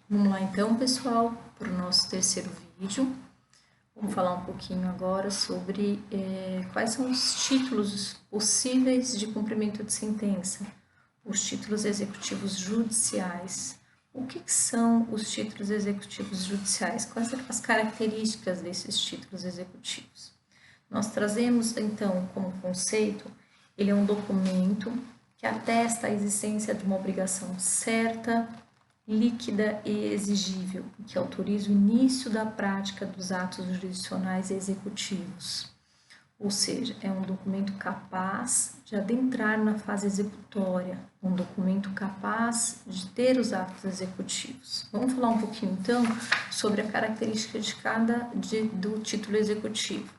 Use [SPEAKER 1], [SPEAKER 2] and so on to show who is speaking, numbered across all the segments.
[SPEAKER 1] Vamos lá então, pessoal, para o nosso terceiro vídeo. Vamos falar um pouquinho agora sobre quais são os títulos possíveis de cumprimento de sentença, os títulos executivos judiciais. O que são os títulos executivos judiciais? Quais são as características desses títulos executivos? Nós trazemos, então, como conceito, ele é um documento que atesta a existência de uma obrigação certa, líquida e exigível, que autoriza o início da prática dos atos jurisdicionais executivos. Ou seja, é um documento capaz de adentrar na fase executória, um documento capaz de ter os atos executivos. Vamos falar um pouquinho, então, sobre a característica do título executivo.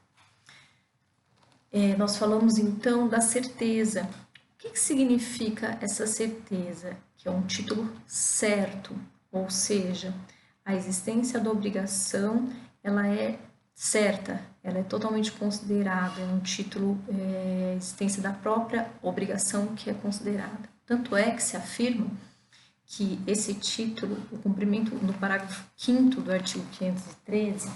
[SPEAKER 1] Nós falamos, então, da certeza. O que significa essa certeza? Que é um título certo, ou seja, a existência da obrigação, ela é certa, ela é totalmente considerada, é um título, a existência da própria obrigação que é considerada. Tanto é que se afirma que esse título, o cumprimento, no parágrafo 5º do artigo 513,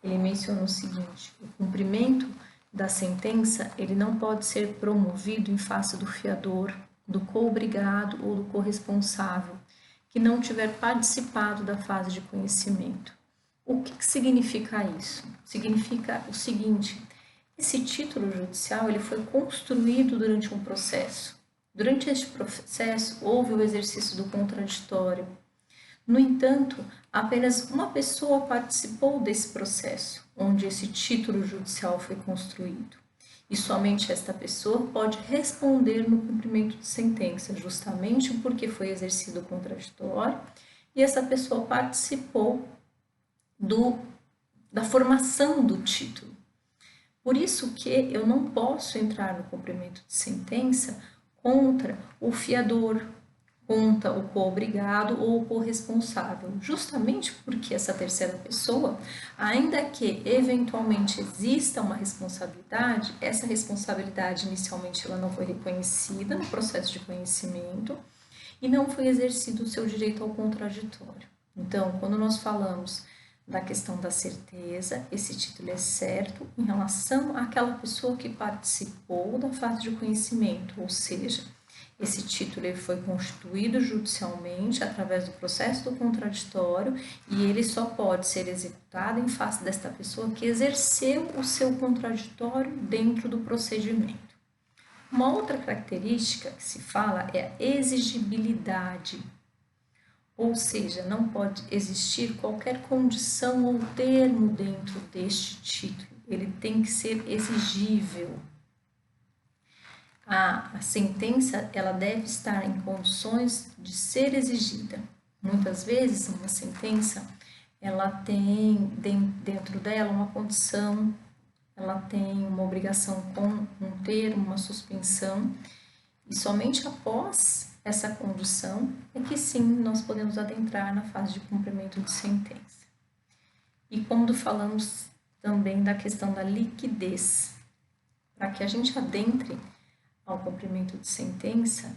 [SPEAKER 1] ele menciona o seguinte: o cumprimento da sentença, ele não pode ser promovido em face do fiador, do coobrigado ou do corresponsável, que não tiver participado da fase de conhecimento. O que significa isso? Significa o seguinte: esse título judicial ele foi construído durante um processo. Durante este processo, houve o exercício do contraditório. No entanto, apenas uma pessoa participou desse processo, onde esse título judicial foi construído. E somente esta pessoa pode responder no cumprimento de sentença, justamente porque foi exercido o contraditório e essa pessoa participou da formação do título. Por isso que eu não posso entrar no cumprimento de sentença contra o fiador, contra o coobrigado ou o corresponsável, justamente porque essa terceira pessoa, ainda que eventualmente exista uma responsabilidade, essa responsabilidade inicialmente ela não foi reconhecida no processo de conhecimento e não foi exercido o seu direito ao contraditório. Então, quando nós falamos da questão da certeza, esse título é certo em relação àquela pessoa que participou da fase de conhecimento, ou seja, esse título ele foi constituído judicialmente através do processo do contraditório e ele só pode ser executado em face desta pessoa que exerceu o seu contraditório dentro do procedimento. Uma outra característica que se fala é a exigibilidade, ou seja, não pode existir qualquer condição ou termo dentro deste título, ele tem que ser exigível. A sentença ela deve estar em condições de ser exigida. Muitas vezes uma sentença ela tem dentro dela uma condição, ela tem uma obrigação com um termo, uma suspensão, e somente após essa condição é que sim nós podemos adentrar na fase de cumprimento de sentença. E quando falamos também da questão da liquidez, para que a gente adentre ao cumprimento de sentença,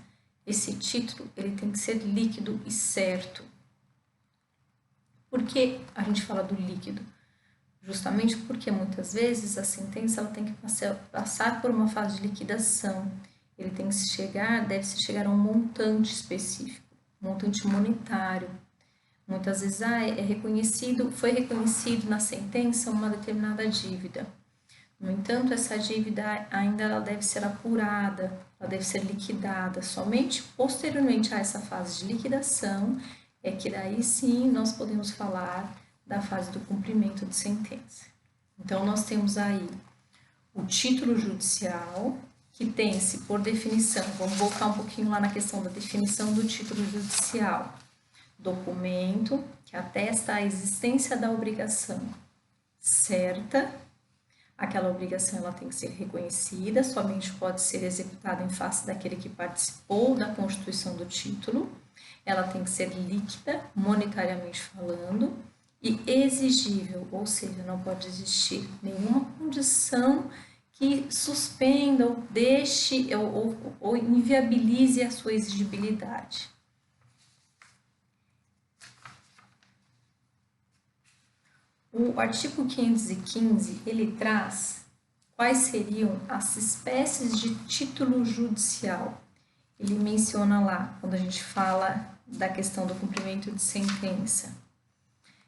[SPEAKER 1] esse título ele tem que ser líquido e certo. Por que a gente fala do líquido? Justamente porque muitas vezes a sentença ela tem que passar por uma fase de liquidação. Ele tem que deve-se chegar a um montante específico, montante monetário. Muitas vezes foi reconhecido na sentença uma determinada dívida. No entanto, essa dívida ainda ela deve ser apurada, ela deve ser liquidada. Somente posteriormente a essa fase de liquidação é que daí sim nós podemos falar da fase do cumprimento de sentença. Então, nós temos aí o título judicial, que tem-se por definição, vamos voltar um pouquinho lá na questão da definição do título judicial, documento que atesta a existência da obrigação certa. Aquela obrigação ela tem que ser reconhecida, somente pode ser executada em face daquele que participou da constituição do título. Ela tem que ser líquida, monetariamente falando, e exigível, ou seja, não pode existir nenhuma condição que suspenda ou deixe ou inviabilize a sua exigibilidade. O artigo 515, ele traz quais seriam as espécies de título judicial. Ele menciona lá, quando a gente fala da questão do cumprimento de sentença.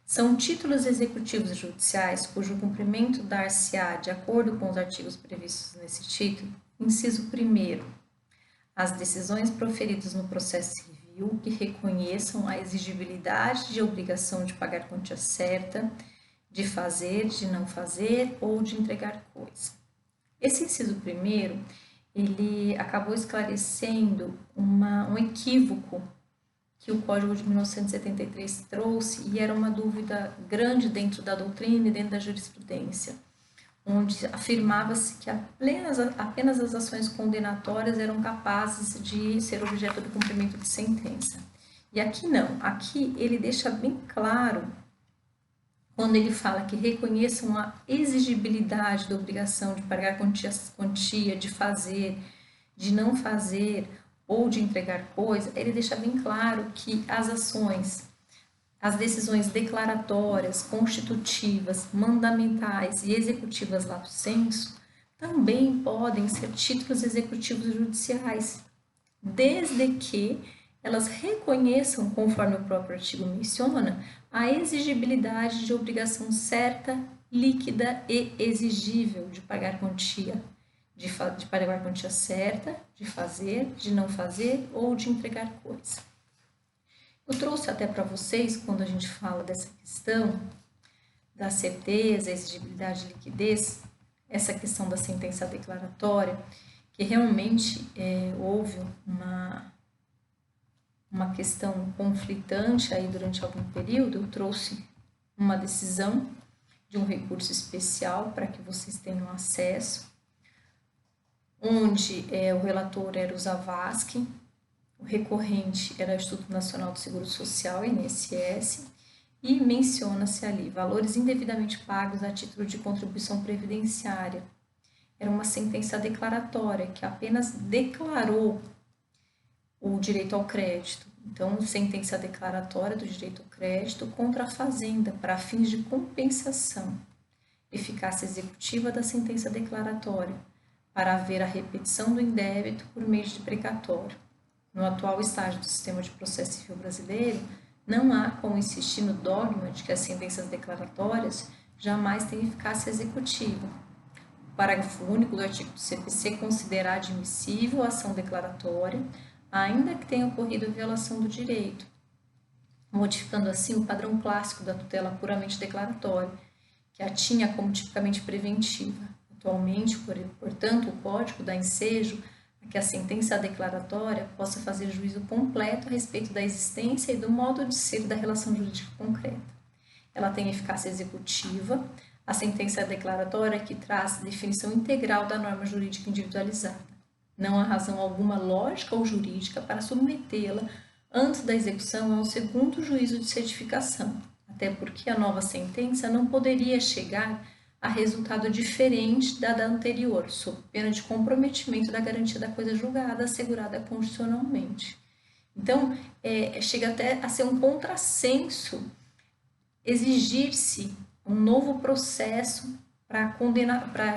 [SPEAKER 1] São títulos executivos judiciais cujo cumprimento dar-se-á de acordo com os artigos previstos nesse título. Inciso 1º. As decisões proferidas no processo civil que reconheçam a exigibilidade de obrigação de pagar quantia certa, de fazer, de não fazer ou de entregar coisa. Esse inciso 1º, ele acabou esclarecendo um equívoco que o Código de 1973 trouxe e era uma dúvida grande dentro da doutrina e dentro da jurisprudência, onde afirmava-se que apenas as ações condenatórias eram capazes de ser objeto do cumprimento de sentença. E aqui não, aqui ele deixa bem claro, quando ele fala que reconheçam a exigibilidade da obrigação de pagar quantia, de fazer, de não fazer ou de entregar coisa, ele deixa bem claro que as ações, as decisões declaratórias, constitutivas, mandamentais e executivas lato sensu também podem ser títulos executivos judiciais, desde que elas reconheçam, conforme o próprio artigo menciona, a exigibilidade de obrigação certa, líquida e exigível de pagar quantia, de pagar quantia certa, de fazer, de não fazer ou de entregar coisa. Eu trouxe até para vocês, quando a gente fala dessa questão da certeza, exigibilidade e liquidez, essa questão da sentença declaratória, que realmente houve uma questão conflitante aí durante algum período. Eu trouxe uma decisão de um recurso especial para que vocês tenham acesso, onde o relator era o Zavascki, o recorrente era o Instituto Nacional do Seguro Social, INSS, e menciona-se ali valores indevidamente pagos a título de contribuição previdenciária. Era uma sentença declaratória que apenas declarou o direito ao crédito. Então, sentença declaratória do direito ao crédito contra a fazenda para fins de compensação. Eficácia executiva da sentença declaratória para haver a repetição do indébito por meio de precatório. No atual estágio do sistema de processo civil brasileiro, não há como insistir no dogma de que as sentenças declaratórias jamais têm eficácia executiva. O parágrafo único do artigo do CPC considera admissível a ação declaratória, ainda que tenha ocorrido violação do direito, modificando assim o padrão clássico da tutela puramente declaratória, que a tinha como tipicamente preventiva. Atualmente, portanto, o Código dá ensejo a que a sentença declaratória possa fazer juízo completo a respeito da existência e do modo de ser da relação jurídica concreta. Ela tem eficácia executiva, a sentença declaratória que traz definição integral da norma jurídica individualizada. Não há razão alguma lógica ou jurídica para submetê-la antes da execução a um segundo juízo de certificação, até porque a nova sentença não poderia chegar a resultado diferente da anterior, sob pena de comprometimento da garantia da coisa julgada assegurada constitucionalmente. Então, chega até a ser um contrassenso exigir-se um novo processo para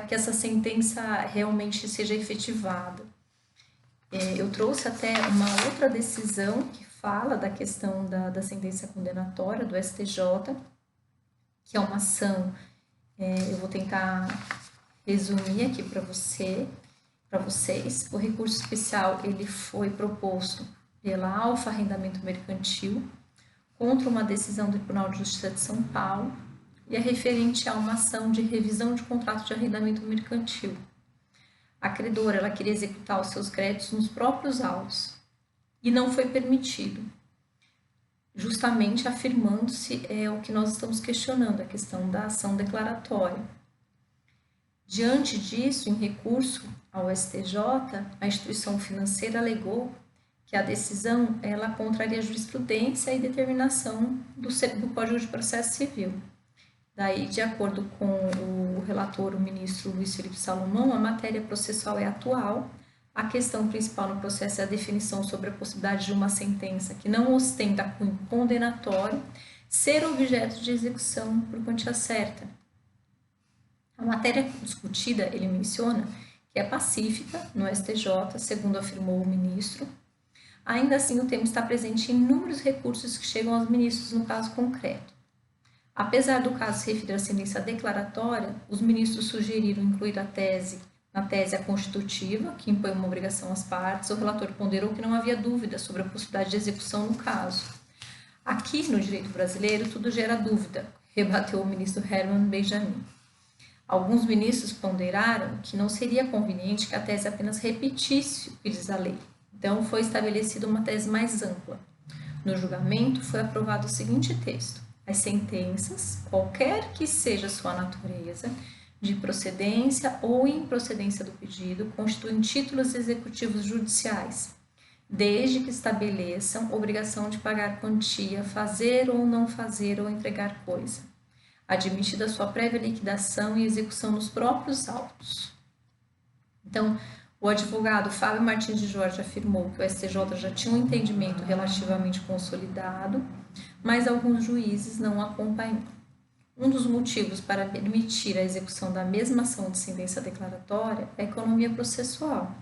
[SPEAKER 1] que essa sentença realmente seja efetivada. Eu trouxe até uma outra decisão que fala da questão da sentença condenatória do STJ, que é uma ação. Eu vou tentar resumir aqui para vocês. O recurso especial ele foi proposto pela Alfa Arrendamento Mercantil contra uma decisão do Tribunal de Justiça de São Paulo e é referente a uma ação de revisão de contrato de arrendamento mercantil. A credora ela queria executar os seus créditos nos próprios autos e não foi permitido, justamente afirmando-se o que nós estamos questionando, a questão da ação declaratória. Diante disso, em recurso ao STJ, a instituição financeira alegou que a decisão ela contraria a jurisprudência e determinação do Código de Processo Civil. Daí, de acordo com o relator, o ministro Luiz Felipe Salomão, a matéria processual é atual. A questão principal no processo é a definição sobre a possibilidade de uma sentença que não ostenta cunho condenatório ser objeto de execução por quantia certa. A matéria discutida, ele menciona que é pacífica no STJ, segundo afirmou o ministro. Ainda assim, o tema está presente em inúmeros recursos que chegam aos ministros no caso concreto. Apesar do caso se referir à sentença declaratória, os ministros sugeriram incluir na tese a constitutiva, que impõe uma obrigação às partes. O relator ponderou que não havia dúvida sobre a possibilidade de execução no caso. Aqui, no direito brasileiro, tudo gera dúvida, rebateu o ministro Herman Benjamin. Alguns ministros ponderaram que não seria conveniente que a tese apenas repetisse o que diz a lei. Então, foi estabelecida uma tese mais ampla. No julgamento, foi aprovado o seguinte texto: as sentenças, qualquer que seja sua natureza, de procedência ou improcedência do pedido, constituem títulos executivos judiciais, desde que estabeleçam obrigação de pagar quantia, fazer ou não fazer ou entregar coisa, admitida sua prévia liquidação e execução nos próprios autos. Então, o advogado Fábio Martins de Jorge afirmou que o STJ já tinha um entendimento relativamente consolidado, mas alguns juízes não acompanharam. Um dos motivos para permitir a execução da mesma ação de sentença declaratória é a economia processual.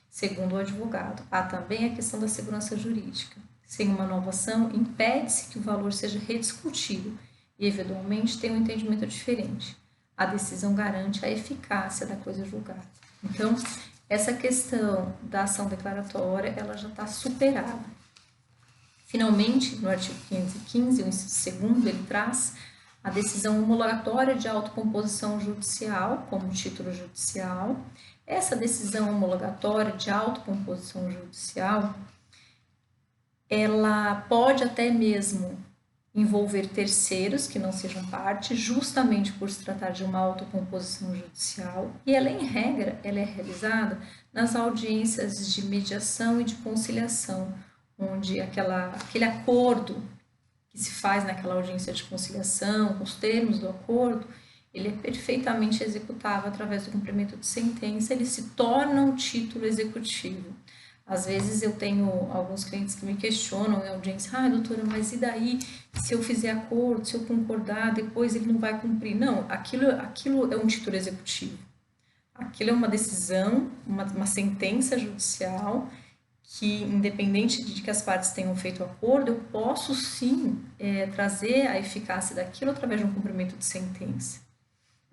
[SPEAKER 1] Segundo o advogado, há também a questão da segurança jurídica. Sem uma nova ação, impede-se que o valor seja rediscutido e, eventualmente, tenha um entendimento diferente. A decisão garante a eficácia da coisa julgada. Então, essa questão da ação declaratória, ela já está superada. Finalmente, no artigo 515, o inciso 2º, ele traz a decisão homologatória de autocomposição judicial como título judicial. Essa decisão homologatória de autocomposição judicial, ela pode até mesmo envolver terceiros que não sejam parte, justamente por se tratar de uma autocomposição judicial, e ela, em regra, ela é realizada nas audiências de mediação e de conciliação, onde aquele acordo que se faz naquela audiência de conciliação, com os termos do acordo, ele é perfeitamente executável através do cumprimento de sentença, ele se torna um título executivo. Às vezes eu tenho alguns clientes que me questionam em audiência: doutora, mas e daí se eu fizer acordo, se eu concordar, depois ele não vai cumprir? Não, aquilo é um título executivo. Aquilo é uma decisão, uma sentença judicial que, independente de que as partes tenham feito acordo, eu posso sim trazer a eficácia daquilo através de um cumprimento de sentença.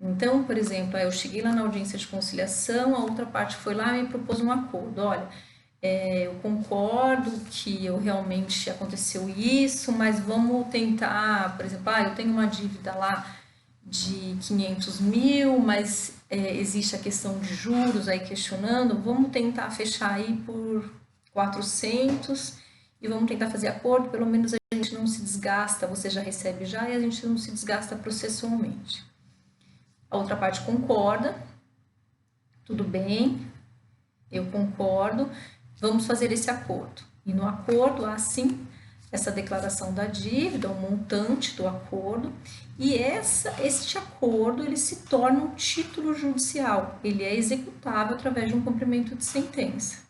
[SPEAKER 1] Então, por exemplo, eu cheguei lá na audiência de conciliação, a outra parte foi lá e me propôs um acordo. Olha, eu concordo que realmente aconteceu isso, mas vamos tentar, por exemplo, eu tenho uma dívida lá de 500 mil, mas existe a questão de juros aí questionando, vamos tentar fechar aí por 400 e vamos tentar fazer acordo, pelo menos a gente não se desgasta, você já recebe já e a gente não se desgasta processualmente. A outra parte concorda, tudo bem, eu concordo, vamos fazer esse acordo. E no acordo há sim essa declaração da dívida, o montante do acordo, e este acordo ele se torna um título judicial, ele é executável através de um cumprimento de sentença.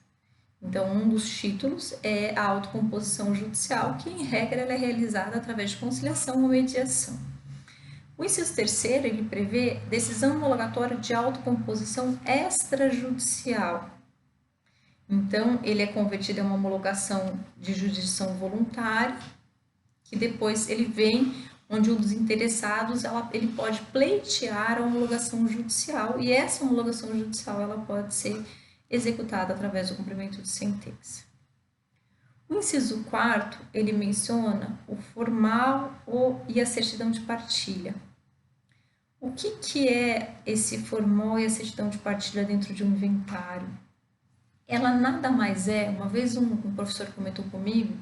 [SPEAKER 1] Então, um dos títulos é a autocomposição judicial, que em regra ela é realizada através de conciliação ou mediação. O inciso 3º, ele prevê decisão homologatória de autocomposição extrajudicial. Então, ele é convertido em uma homologação de jurisdição voluntária, que depois ele vem onde um dos interessados ele pode pleitear a homologação judicial, e essa homologação judicial ela pode ser executada através do cumprimento de sentença. O inciso 4º, ele menciona o formal e a certidão de partilha. O que é esse formal e a certidão de partilha dentro de um inventário? Ela nada mais é, uma vez um professor comentou comigo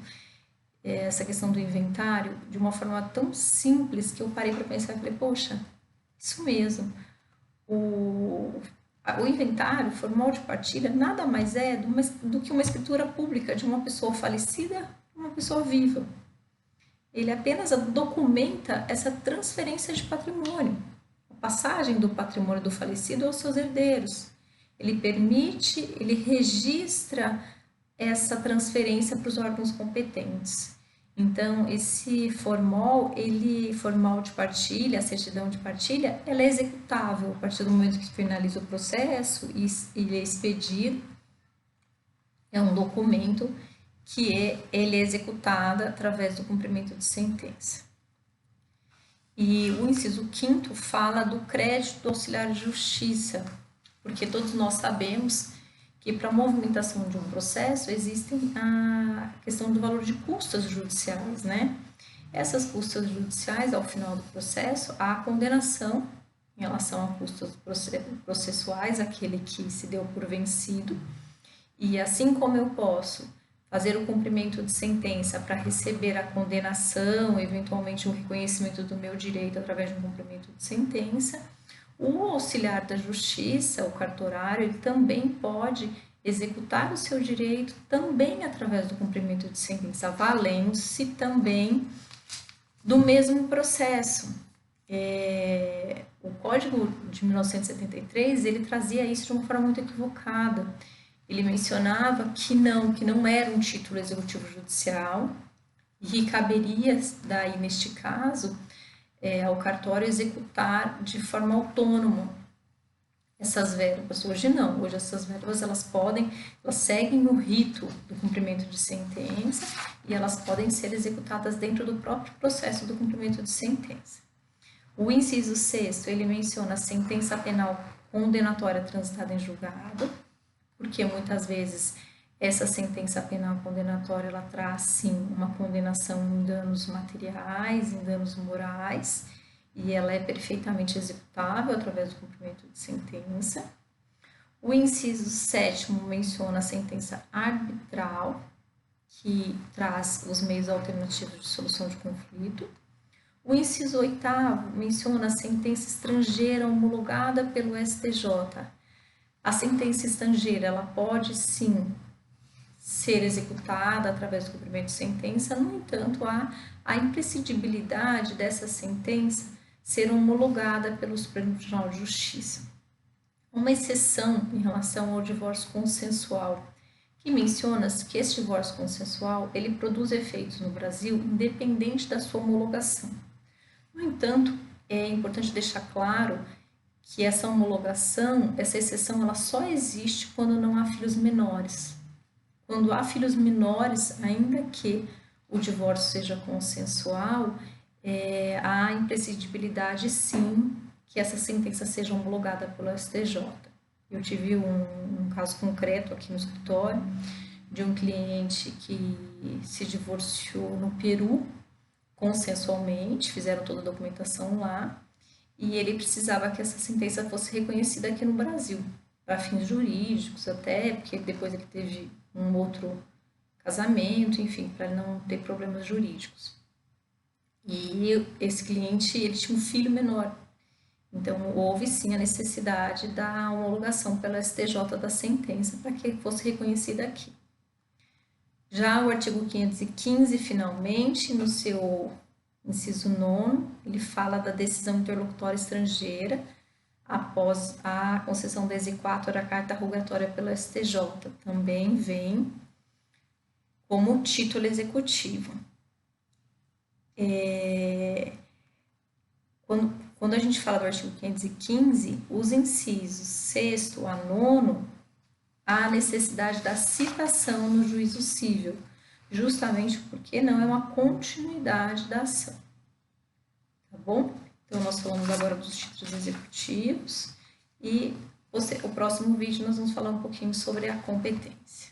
[SPEAKER 1] essa questão do inventário de uma forma tão simples que eu parei para pensar e falei, poxa, isso mesmo, o inventário formal de partilha nada mais é do que uma escritura pública de uma pessoa falecida e uma pessoa viva. Ele apenas documenta essa transferência de patrimônio, a passagem do patrimônio do falecido aos seus herdeiros. Ele registra essa transferência para os órgãos competentes. Então, esse formal de partilha, a certidão de partilha, ela é executável a partir do momento que finaliza o processo e ele é expedido. É um documento que ele é executado através do cumprimento de sentença. E o inciso 5º fala do crédito do auxiliar de justiça, porque todos nós sabemos que para a movimentação de um processo existem a questão do valor de custas judiciais, né? Essas custas judiciais, ao final do processo, há a condenação em relação a custas processuais, aquele que se deu por vencido, e assim como eu posso fazer o cumprimento de sentença para receber a condenação, eventualmente o reconhecimento do meu direito através de um cumprimento de sentença, o auxiliar da justiça, o cartorário, ele também pode executar o seu direito também através do cumprimento de sentença, valendo-se também do mesmo processo. O Código de 1973, ele trazia isso de uma forma muito equivocada. Ele mencionava que não era um título executivo judicial e que caberia, daí, neste caso, ao cartório executar de forma autônoma essas verbas. Hoje não, hoje essas verbas elas seguem o rito do cumprimento de sentença e elas podem ser executadas dentro do próprio processo do cumprimento de sentença. O inciso 6º, ele menciona a sentença penal condenatória transitada em julgado, porque muitas vezes essa sentença penal condenatória ela traz sim uma condenação em danos materiais, em danos morais, e ela é perfeitamente executável através do cumprimento de sentença. O inciso 7º menciona a sentença arbitral, que traz os meios alternativos de solução de conflito. O inciso 8º menciona a sentença estrangeira homologada pelo STJ. A sentença estrangeira, ela pode sim ser executada através do cumprimento de sentença, no entanto, há a imprescindibilidade dessa sentença ser homologada pelo Supremo Tribunal de Justiça. Uma exceção em relação ao divórcio consensual, que menciona que esse divórcio consensual, ele produz efeitos no Brasil independente da sua homologação. No entanto, é importante deixar claro que essa homologação, essa exceção, ela só existe quando não há filhos menores. Quando há filhos menores, ainda que o divórcio seja consensual, há imprescindibilidade sim que essa sentença seja homologada pelo STJ. Eu tive um caso concreto aqui no escritório de um cliente que se divorciou no Peru consensualmente, fizeram toda a documentação lá, e ele precisava que essa sentença fosse reconhecida aqui no Brasil, para fins jurídicos até, porque depois ele teve um outro casamento, enfim, para não ter problemas jurídicos. E esse cliente, ele tinha um filho menor, então houve sim a necessidade da homologação pela STJ da sentença para que fosse reconhecida aqui. Já o artigo 515, finalmente, no seu inciso 9º, ele fala da decisão interlocutória estrangeira após a concessão da exequatur da carta rogatória pela STJ. Também vem como título executivo. Quando a gente fala do artigo 515, os incisos 6º a 9º, há a necessidade da citação no juízo cível, justamente porque não é uma continuidade da ação. Tá bom? Então, nós falamos agora dos títulos executivos e o próximo vídeo nós vamos falar um pouquinho sobre a competência.